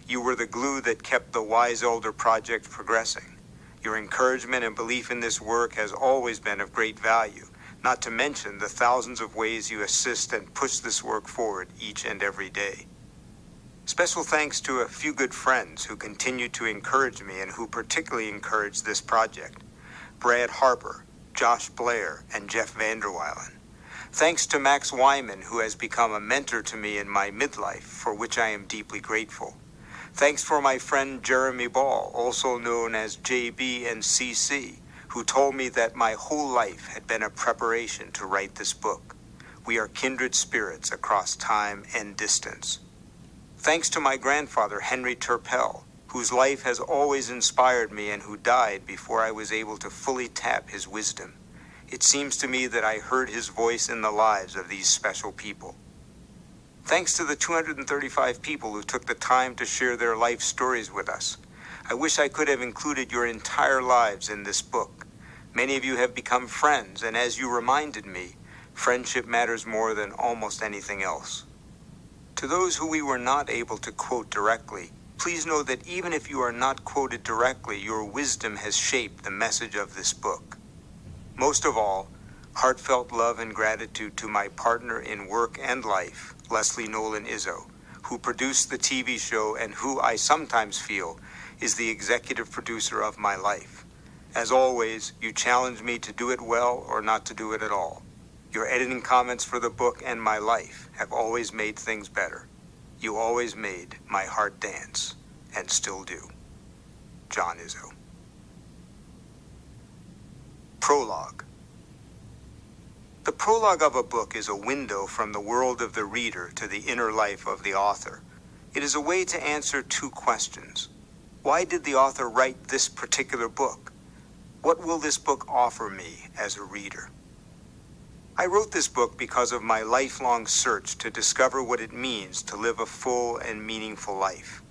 You were the glue that kept the Wise Elder Project progressing. Your encouragement and belief in this work has always been of great value, not to mention the thousands of ways you assist and push this work forward each and every day. Special thanks to a few good friends who continue to encourage me and who particularly encourage this project: Brad Harper, Josh Blair, and Jeff Vanderweilen. Thanks to Max Wyman, who has become a mentor to me in my midlife, for which I am deeply grateful. Thanks for my friend Jeremy Ball, also known as JB and CC, who told me that my whole life had been a preparation to write this book. We are kindred spirits across time and distance. Thanks to my grandfather, Henry Turpel, whose life has always inspired me and who died before I was able to fully tap his wisdom. It seems to me that I heard his voice in the lives of these special people. Thanks to the 235 people who took the time to share their life stories with us. I wish I could have included your entire lives in this book. Many of you have become friends, and as you reminded me, friendship matters more than almost anything else. To those who we were not able to quote directly, please know that even if you are not quoted directly, your wisdom has shaped the message of this book. Most of all, heartfelt love and gratitude to my partner in work and life, Leslie Nolan Izzo, who produced the TV show and who I sometimes feel is the executive producer of my life. As always, you challenge me to do it well or not to do it at all. Your editing comments for the book and my life have always made things better. You always made my heart dance, and still do. John Izzo. Prologue. The prologue of a book is a window from the world of the reader to the inner life of the author. It is a way to answer two questions. Why did the author write this particular book? What will this book offer me as a reader? I wrote this book because of my lifelong search to discover what it means to live a full and meaningful life.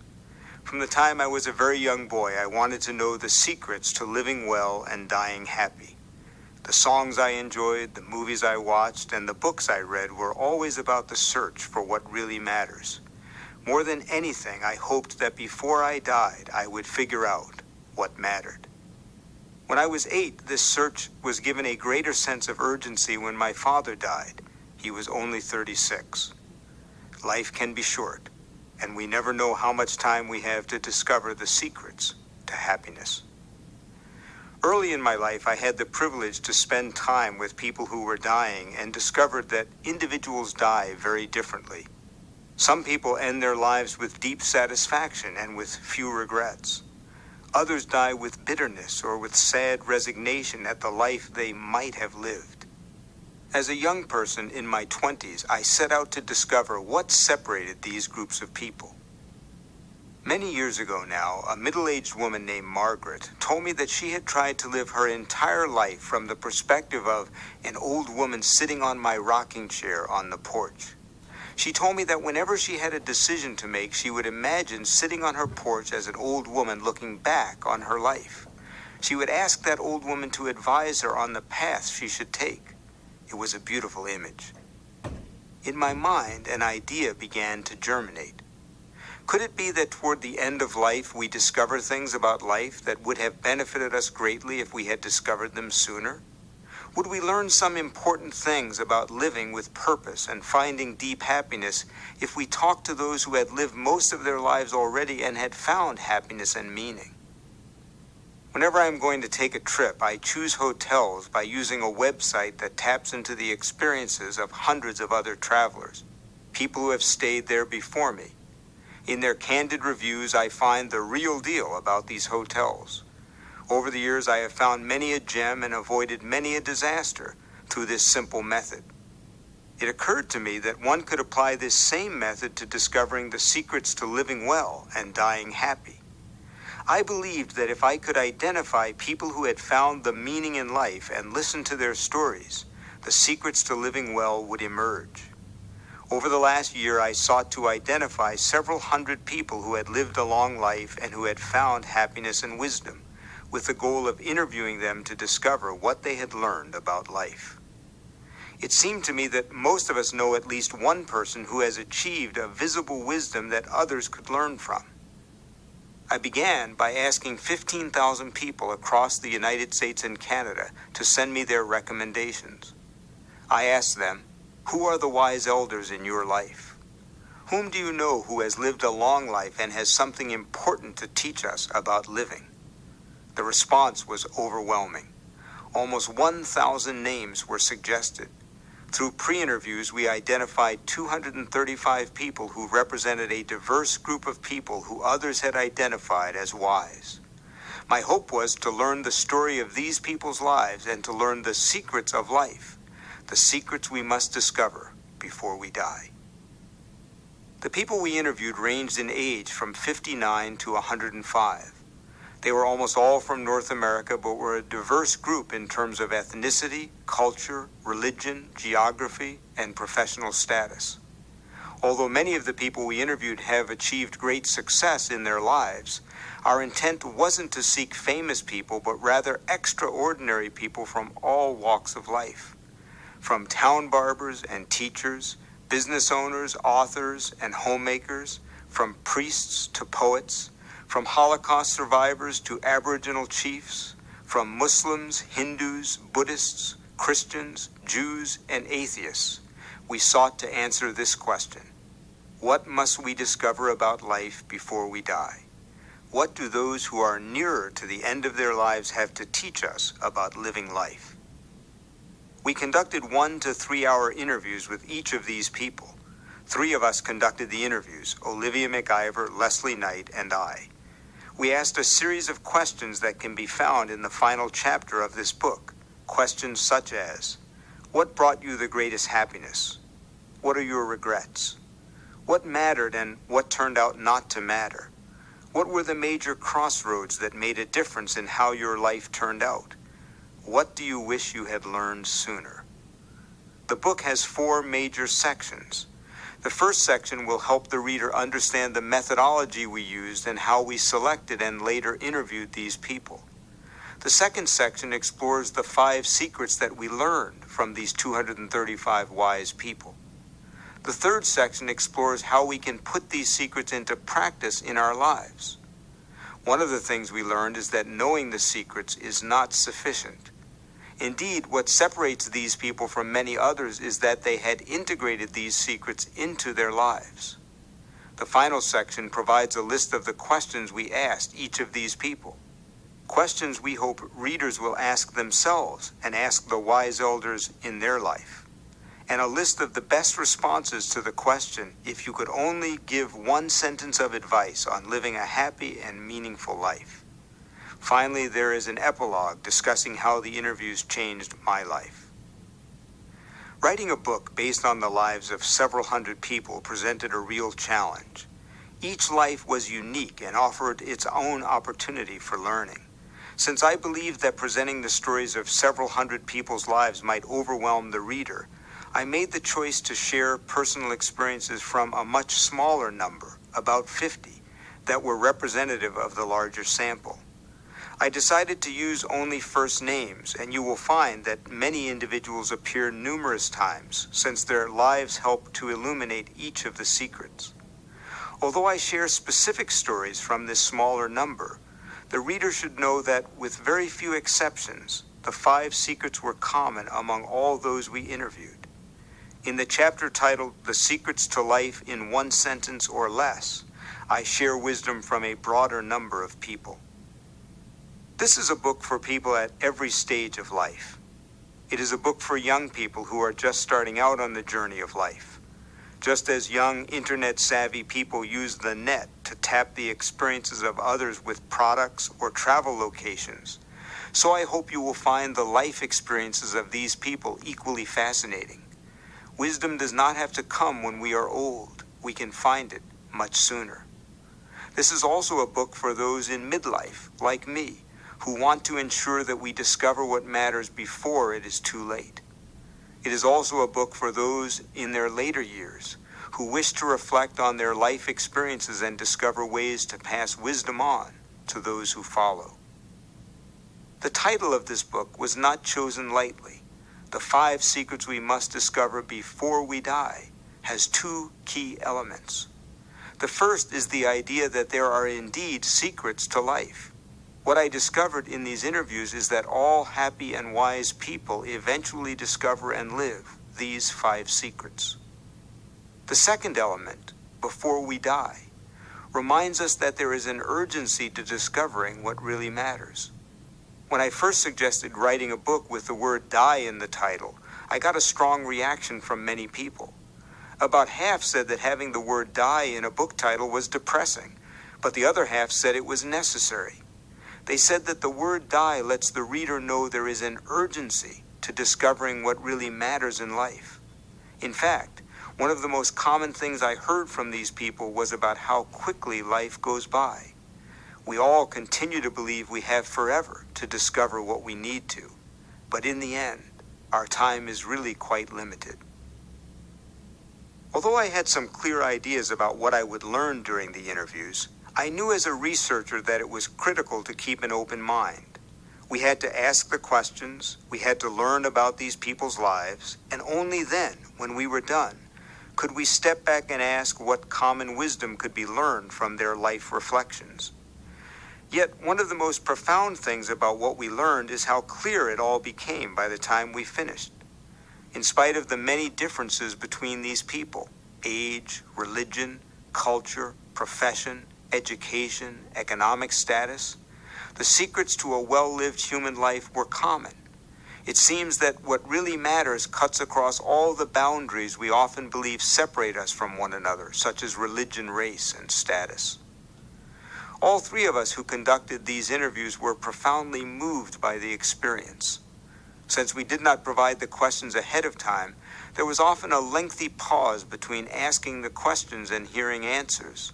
From the time I was a very young boy, I wanted to know the secrets to living well and dying happy. The songs I enjoyed, the movies I watched, and the books I read were always about the search for what really matters. More than anything, I hoped that before I died, I would figure out what mattered. When I was 8, this search was given a greater sense of urgency when my father died. He was only 36. Life can be short, and we never know how much time we have to discover the secrets to happiness. Early in my life, I had the privilege to spend time with people who were dying and discovered that individuals die very differently. Some people end their lives with deep satisfaction and with few regrets. Others die with bitterness or with sad resignation at the life they might have lived. As a young person in my 20s, I set out to discover what separated these groups of people. Many years ago now, a middle-aged woman named Margaret told me that she had tried to live her entire life from the perspective of an old woman sitting on my rocking chair on the porch. She told me that whenever she had a decision to make, she would imagine sitting on her porch as an old woman looking back on her life. She would ask that old woman to advise her on the path she should take. It was a beautiful image. In my mind, an idea began to germinate. Could it be that toward the end of life, we discover things about life that would have benefited us greatly if we had discovered them sooner? Would we learn some important things about living with purpose and finding deep happiness if we talked to those who had lived most of their lives already and had found happiness and meaning? Whenever I'm going to take a trip, I choose hotels by using a website that taps into the experiences of hundreds of other travelers, people who have stayed there before me. In their candid reviews, I find the real deal about these hotels. Over the years, I have found many a gem and avoided many a disaster through this simple method. It occurred to me that one could apply this same method to discovering the secrets to living well and dying happy. I believed that if I could identify people who had found the meaning in life and listen to their stories, the secrets to living well would emerge. Over the last year, I sought to identify several hundred people who had lived a long life and who had found happiness and wisdom, with the goal of interviewing them to discover what they had learned about life. It seemed to me that most of us know at least one person who has achieved a visible wisdom that others could learn from. I began by asking 15,000 people across the United States and Canada to send me their recommendations. I asked them, who are the wise elders in your life? Whom do you know who has lived a long life and has something important to teach us about living? The response was overwhelming. Almost 1,000 names were suggested. Through pre-interviews, we identified 235 people who represented a diverse group of people who others had identified as wise. My hope was to learn the story of these people's lives and to learn the secrets of life, the secrets we must discover before we die. The people we interviewed ranged in age from 59 to 105. They were almost all from North America, but were a diverse group in terms of ethnicity, culture, religion, geography, and professional status. Although many of the people we interviewed have achieved great success in their lives, our intent wasn't to seek famous people, but rather extraordinary people from all walks of life. From town barbers and teachers, business owners, authors, and homemakers, from priests to poets, from Holocaust survivors to Aboriginal chiefs, from Muslims, Hindus, Buddhists, Christians, Jews, and atheists, we sought to answer this question. What must we discover about life before we die? What do those who are nearer to the end of their lives have to teach us about living life? We conducted 1 to 3 hour interviews with each of these people. 3 of us conducted the interviews, Olivia MacIver, Leslie Knight, and I. We asked a series of questions that can be found in the final chapter of this book. Questions such as, what brought you the greatest happiness? What are your regrets? What mattered and what turned out not to matter? What were the major crossroads that made a difference in how your life turned out? What do you wish you had learned sooner? The book has 4 major sections. The first section will help the reader understand the methodology we used and how we selected and later interviewed these people. The second section explores the 5 secrets that we learned from these 235 wise people. The third section explores how we can put these secrets into practice in our lives. One of the things we learned is that knowing the secrets is not sufficient. Indeed, what separates these people from many others is that they had integrated these secrets into their lives. The final section provides a list of the questions we asked each of these people. Questions we hope readers will ask themselves and ask the wise elders in their life. And a list of the best responses to the question, if you could only give 1 sentence of advice on living a happy and meaningful life. Finally, there is an epilogue discussing how the interviews changed my life. Writing a book based on the lives of several hundred people presented a real challenge. Each life was unique and offered its own opportunity for learning. Since I believed that presenting the stories of several hundred people's lives might overwhelm the reader, I made the choice to share personal experiences from a much smaller number, about 50, that were representative of the larger sample. I decided to use only first names, and you will find that many individuals appear numerous times, since their lives help to illuminate each of the secrets. Although I share specific stories from this smaller number, the reader should know that, with very few exceptions, the 5 secrets were common among all those we interviewed. In the chapter titled The Secrets to Life in 1 Sentence or Less, I share wisdom from a broader number of people. This is a book for people at every stage of life. It is a book for young people who are just starting out on the journey of life. Just as young internet-savvy people use the net to tap the experiences of others with products or travel locations, so I hope you will find the life experiences of these people equally fascinating. Wisdom does not have to come when we are old. We can find it much sooner. This is also a book for those in midlife, like me, who want to ensure that we discover what matters before it is too late. It is also a book for those in their later years who wish to reflect on their life experiences and discover ways to pass wisdom on to those who follow. The title of this book was not chosen lightly. The 5 secrets we must discover before we die has 2 key elements. The first is the idea that there are indeed secrets to life. What I discovered in these interviews is that all happy and wise people eventually discover and live these 5 secrets. The second element, before we die, reminds us that there is an urgency to discovering what really matters. When I first suggested writing a book with the word die in the title, I got a strong reaction from many people. About half said that having the word die in a book title was depressing, but the other half said it was necessary. They said that the word die lets the reader know there is an urgency to discovering what really matters in life. In fact, one of the most common things I heard from these people was about how quickly life goes by. We all continue to believe we have forever to discover what we need to, but in the end, our time is really quite limited. Although I had some clear ideas about what I would learn during the interviews, I knew as a researcher that it was critical to keep an open mind. We had to ask the questions, we had to learn about these people's lives, and only then, when we were done, could we step back and ask what common wisdom could be learned from their life reflections. Yet, one of the most profound things about what we learned is how clear it all became by the time we finished. In spite of the many differences between these people, age, religion, culture, profession, education, economic status, the secrets to a well-lived human life were common. It seems that what really matters cuts across all the boundaries we often believe separate us from one another, such as religion, race, and status. All 3 of us who conducted these interviews were profoundly moved by the experience. Since we did not provide the questions ahead of time, there was often a lengthy pause between asking the questions and hearing answers.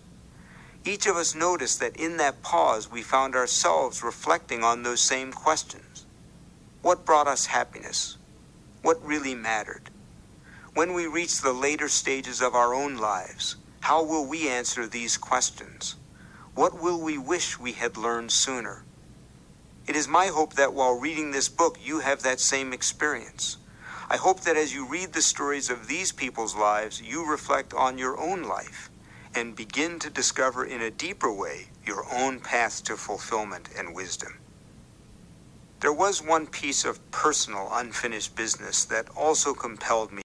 Each of us noticed that in that pause we found ourselves reflecting on those same questions. What brought us happiness? What really mattered? When we reach the later stages of our own lives, how will we answer these questions? What will we wish we had learned sooner? It is my hope that while reading this book, you have that same experience. I hope that as you read the stories of these people's lives, you reflect on your own life and begin to discover in a deeper way your own path to fulfillment and wisdom. There was one piece of personal unfinished business that also compelled me